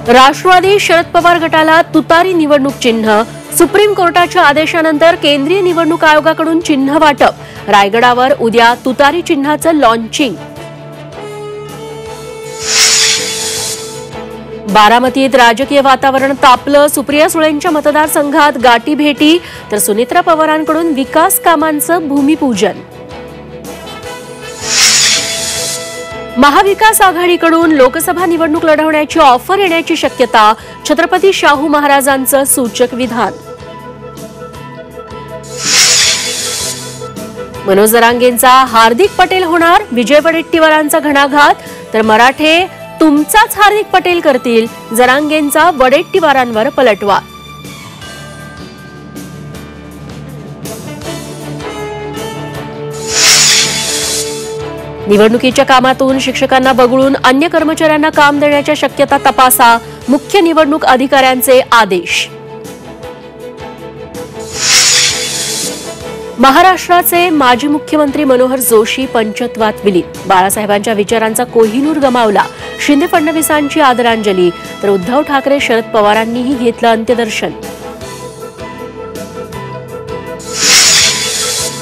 राष्ट्रवादी शरद पवार गटाला तुतारी निवडणूक चिन्ह, सुप्रीम कोर्टाच्या आदेशानंतर केंद्रीय निवडणूक आयोगाकडून चिन्ह वाटप, रायगडावर उद्या तुतारी चिन्हाचं लॉन्चिंग। बारामतीत राजकीय वातावरण तापलं, सुप्रिया सुळेंच्या मतदारसंघात गाठीभेटी तर सुनेत्रा पवारांकडून विकास कामांचं भूमिपूजन। महाविकास आघाडीकडून लोकसभा निवडणूक लढवण्याची ऑफर येण्याची शक्यता, छत्रपती शाहू महाराजांचं सूचक विधान। मनोज जरांगेंचा हार्दिक पटेल होणार, विजय वडेट्टीवारांचा घणाघात तर मराठे तुमचाच हार्दिक पटेल करतील, जरांगेंचा वडेट्टीवारांवर पलटवार। निवडणुकीच्या कामातून शिक्षकांना वगळून अन्य कर्मचाऱ्यांना काम देण्याच्या शक्यता तपासा, मुख्य निवडणूक अधिकाऱ्यांचे आदेश। महाराष्ट्राचे माजी मुख्यमंत्री मनोहर जोशी पंचत्वात विलीन, बाळासाहेबांच्या विचारांचा कोहिनूर गमावला, शिंदे फडणवीसांची आदरांजली तर उद्धव ठाकरे शरद पवारांनीही घेतलं अंत्यदर्शन।